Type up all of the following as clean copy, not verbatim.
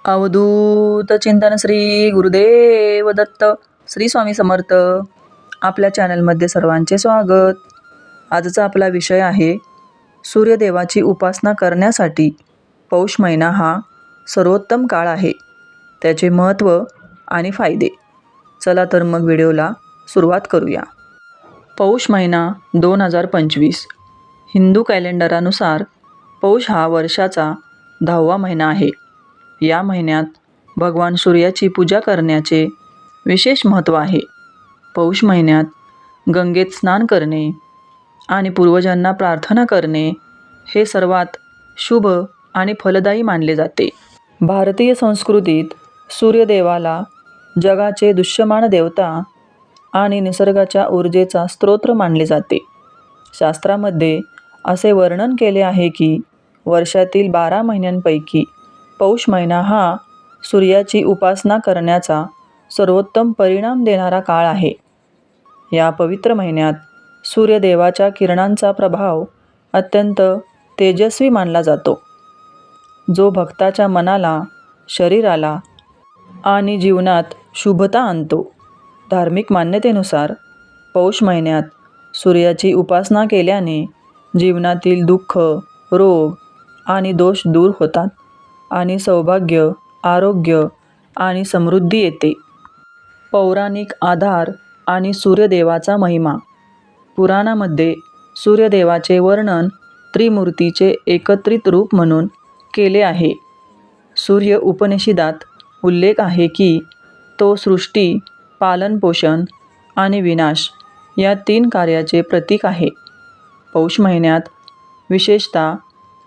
अवधूत चिंतन श्री गुरुदेव दत्त श्री स्वामी समर्थ. आपल्या चॅनलमध्ये सर्वांचे स्वागत. आजचा आपला विषय आहे सूर्यदेवाची उपासना करण्यासाठी पौष महिना हा सर्वोत्तम काळ आहे, त्याचे महत्त्व आणि फायदे. चला तर मग व्हिडिओला सुरुवात करूया. पौष महिना 2025 हिंदू कॅलेंडरानुसार पौष हा वर्षाचा 10वा महिना आहे. या महिन्यात भगवान सूर्याची पूजा करण्याचे विशेष महत्त्व आहे. पौष महिन्यात गंगेत स्नान करणे आणि पूर्वजांना प्रार्थना करणे हे सर्वात शुभ आणि फलदायी मानले जाते. भारतीय संस्कृतीत सूर्यदेवाला जगाचे दृश्यमान देवता आणि निसर्गाच्या ऊर्जेचा स्रोत मानले जाते. शास्त्रामध्ये असे वर्णन केले आहे की वर्षातील 12 महिन्यांपैकी पौष महिना हा सूर्याची उपासना करण्याचा सर्वोत्तम परिणाम देणारा काळ आहे. या पवित्र महिन्यात सूर्यदेवाच्या किरणांचा प्रभाव अत्यंत तेजस्वी मानला जातो, जो भक्ताच्या मनाला, शरीराला आणि जीवनात शुभता आणतो. धार्मिक मान्यतेनुसार पौष महिन्यात सूर्याची उपासना केल्याने जीवनातील दुःख, रोग आणि दोष दूर होतात आणि सौभाग्य, आरोग्य आणि समृद्धी येते. पौराणिक आधार आणि सूर्यदेवाचा महिमा. पुराणामध्ये सूर्यदेवाचे वर्णन त्रिमूर्तीचे एकत्रित रूप म्हणून केले आहे. सूर्य उपनिषदात उल्लेख आहे की तो सृष्टी, पालनपोषण आणि विनाश या 3 कार्याचे प्रतीक आहे. पौष महिन्यात विशेषतः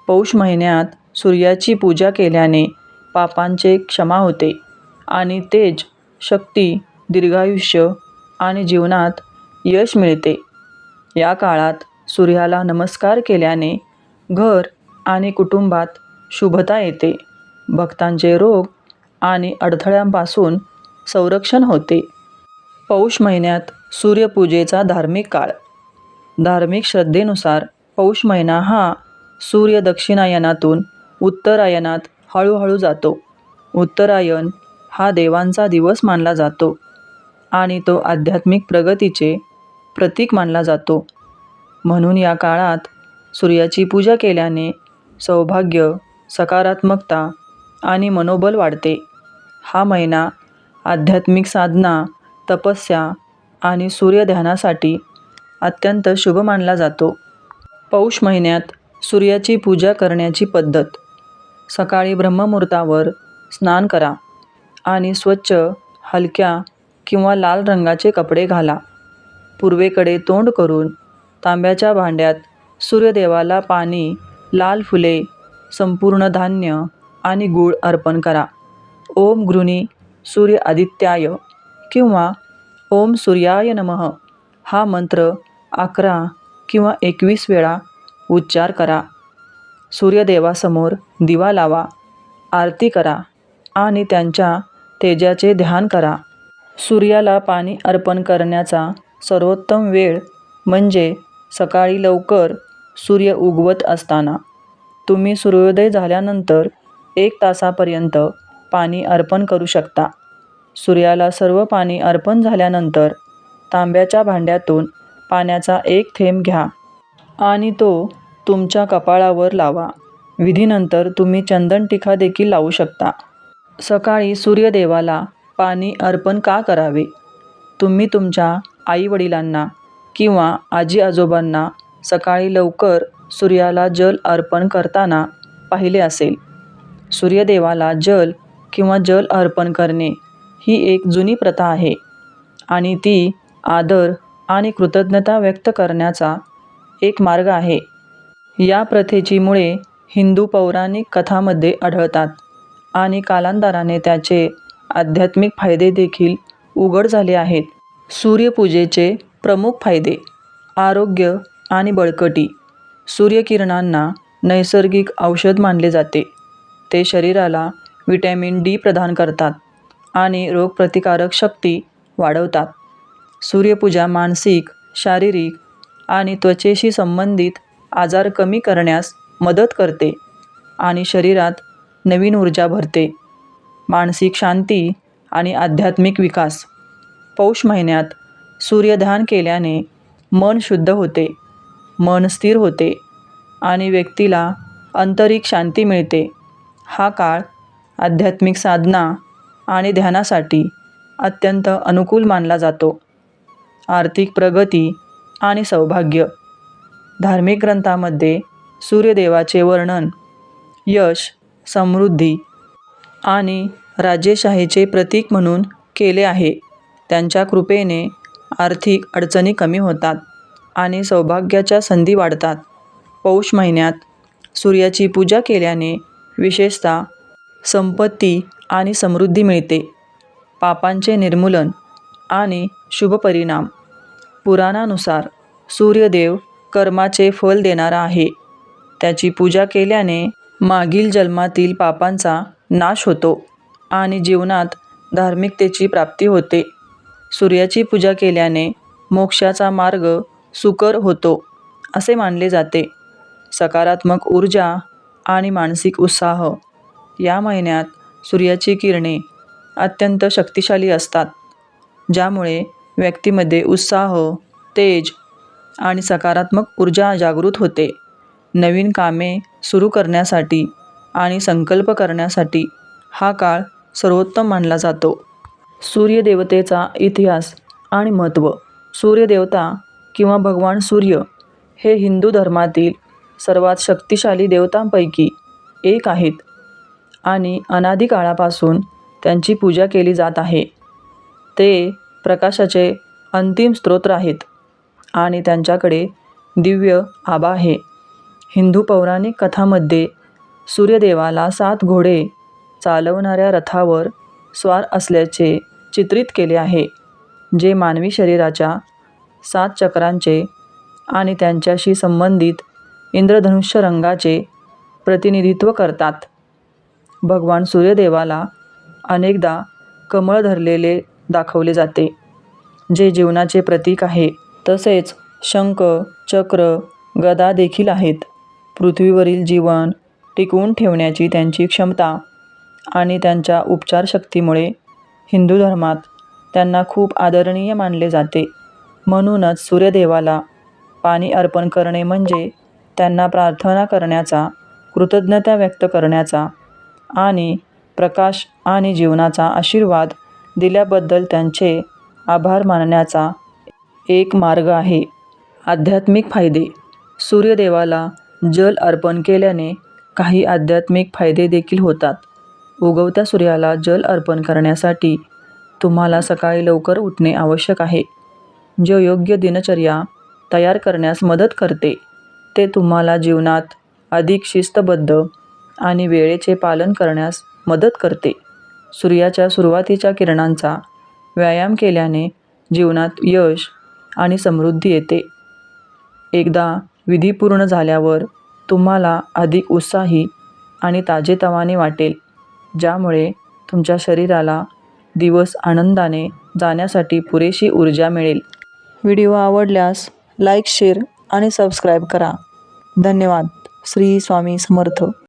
पौष महिन्यात सूर्याची पूजा केल्याने पापांचे क्षमा होते आणि तेज, शक्ती, दीर्घायुष्य आणि जीवनात यश मिळते. या काळात सूर्याला नमस्कार केल्याने घर आणि कुटुंबात शुभता येते. भक्तांचे रोग आणि अडथळ्यांपासून संरक्षण होते. पौष महिन्यात सूर्यपूजेचा धार्मिक काळ. धार्मिक श्रद्धेनुसार पौष महिना हा सूर्य दक्षिणायनातून उत्तरायणात हळूहळू जातो. उत्तरायण हा देवांचा दिवस मानला जातो आणि तो आध्यात्मिक प्रगतीचे प्रतीक मानला जातो. म्हणून या काळात सूर्याची पूजा केल्याने सौभाग्य, सकारात्मकता आणि मनोबल वाढते. हा महिना आध्यात्मिक साधना, तपस्या आणि सूर्यध्यानासाठी अत्यंत शुभ मानला जातो. पौष महिन्यात सूर्याची पूजा करण्याची पद्धत. सकाळी ब्रह्ममुहूर्तावर स्नान करा आणि स्वच्छ, हलक्या किंवा लाल रंगाचे कपडे घाला. पूर्वेकडे तोंड करून तांब्याच्या भांड्यात सूर्यदेवाला पाणी, लाल फुले, संपूर्ण धान्य आणि गूळ अर्पण करा. ओम गृणी सूर्य आदित्याय किंवा ओम सूर्याय नमः हा मंत्र 11 किंवा 21 वेळा उच्चार करा. सूर्यदेवासमोर दिवा लावा, आरती करा आणि त्यांच्या तेजाचे ध्यान करा. सूर्याला पाणी अर्पण करण्याचा सर्वोत्तम वेळ म्हणजे सकाळी लवकर सूर्य उगवत असताना. तुम्ही सूर्योदय झाल्यानंतर 1 तासापर्यंत पाणी अर्पण करू शकता. सूर्याला सर्व पाणी अर्पण झाल्यानंतर तांब्याच्या भांड्यातून पाण्याचा 1 थेंब घ्या आणि तो तुमच्या कपाळावर लावा. विधीनंतर तुम्ही चंदन टिका देखील लावू शकता. सकाळी सूर्यदेवाला पाणी अर्पण का करावे? तुम्ही तुमच्या आई-वडिलांना किंवा आजी-आजोबांना सकाळी लवकर सूर्याला जल अर्पण करताना पाहिले असेल. सूर्यदेवाला जल किंवा जल अर्पण करणे ही एक जुनी प्रथा आहे आणि ती आदर आणि कृतज्ञता व्यक्त करण्याचा एक मार्ग आहे. या प्रथेची मुळे हिंदू पौराणिक कथांमध्ये आढळतात आणि कालांतराने त्याचे आध्यात्मिक फायदे देखील उघड झाले आहेत. सूर्यपूजेचे प्रमुख फायदे. आरोग्य आणि बळकटी. सूर्यकिरणांना नैसर्गिक औषध मानले जाते. ते शरीराला व्हिटॅमिन डी प्रदान करतात आणि रोगप्रतिकारक शक्ती वाढवतात. सूर्यपूजा मानसिक, शारीरिक आणि त्वचेशी संबंधित आजार कमी करण्यास मदत करते आणि शरीरात नवीन ऊर्जा भरते. मानसिक शांती आणि आध्यात्मिक विकास. पौष महिन्यात सूर्यध्यान केल्याने मन शुद्ध होते, मन स्थिर होते आणि व्यक्तीला आंतरिक शांती मिळते. हा काळ आध्यात्मिक साधना आणि ध्यानासाठी अत्यंत अनुकूल मानला जातो. आर्थिक प्रगती आणि सौभाग्य. धार्मिक ग्रंथांमध्ये सूर्यदेवाचे वर्णन यश, समृद्धी आणि राजेशाहीचे प्रतीक म्हणून केले आहे. त्यांच्या कृपेने आर्थिक अडचणी कमी होतात आणि सौभाग्याच्या संधी वाढतात. पौष महिन्यात सूर्याची पूजा केल्याने विशेषतः संपत्ती आणि समृद्धी मिळते. पापांचे निर्मूलन आणि शुभ परिणाम. पुराणानुसार सूर्यदेव कर्माचे फल देणारा आहे. त्याची पूजा केल्याने मागील जन्मातील पापांचा नाश होतो आणि जीवनात धार्मिकतेची प्राप्ती होते. सूर्याची पूजा केल्याने मोक्षाचा मार्ग सुकर होतो असे मानले जाते. सकारात्मक ऊर्जा आणि मानसिक उत्साह. या महिन्यात सूर्याची किरणे अत्यंत शक्तिशाली असतात, ज्यामुळे व्यक्तीमध्ये उत्साह, तेज आणि सकारात्मक ऊर्जा जागृत होते. नवीन कामे सुरू करण्यासाठी आणि संकल्प करण्यासाठी हा काळ सर्वोत्तम मानला जातो. सूर्यदेवतेचा इतिहास आणि महत्त्व. सूर्यदेवता किंवा भगवान सूर्य हे हिंदू धर्मातील सर्वात शक्तिशाली देवतांपैकी एक आहेत आणि अनादी काळापासून त्यांची पूजा केली जात आहे. ते प्रकाशाचे अंतिम स्रोत आहेत आणि त्यांच्याकडे दिव्य आभा आहे. हिंदू पौराणिक कथांमध्ये सूर्यदेवाला 7 घोडे चालवणाऱ्या रथावर स्वार असल्याचे चित्रित केले आहे, जे मानवी शरीराच्या 7 चक्रांचे आणि त्यांच्याशी संबंधित इंद्रधनुष्य रंगाचे प्रतिनिधित्व करतात. भगवान सूर्यदेवाला अनेकदा कमळ धरलेले दाखवले जाते, जे जीवनाचे प्रतीक आहे. तसेच शंख, चक्र, गदा देखील आहेत. पृथ्वीवरील जीवन टिकवून ठेवण्याची त्यांची क्षमता आणि त्यांच्या उपचारशक्तीमुळे हिंदू धर्मात त्यांना खूप आदरणीय मानले जाते. म्हणूनच सूर्यदेवाला पाणी अर्पण करणे म्हणजे त्यांना प्रार्थना करण्याचा, कृतज्ञता व्यक्त करण्याचा आणि प्रकाश आणि जीवनाचा आशीर्वाद दिल्याबद्दल त्यांचे आभार मानण्याचा एक मार्ग आहे. आध्यात्मिक फायदे. सूर्यदेवाला जल अर्पण केल्याने काही आध्यात्मिक फायदे देखील होतात. उगवत्या सूर्याला जल अर्पण करण्यासाठी तुम्हाला सकाळी लवकर उठणे आवश्यक आहे, जे योग्य दिनचर्या तयार करण्यास मदत करते. ते तुम्हाला जीवनात अधिक शिस्तबद्ध आणि वेळेचे पालन करण्यास मदत करते. सूर्याच्या सुरुवातीच्या किरणांचा व्यायाम केल्याने जीवनात यश आणि समृद्धी येते. एकदा विधी पूर्ण झाल्यावर तुम्हाला अधिक उत्साही आणि ताजेतवाने वाटेल, ज्यामुळे तुमच्या शरीराला दिवस आनंदाने जाण्यासाठी पुरेशी ऊर्जा मिळेल. व्हिडिओ आवडल्यास लाईक, शेअर आणि सबस्क्राईब करा. धन्यवाद. श्री स्वामी समर्थ.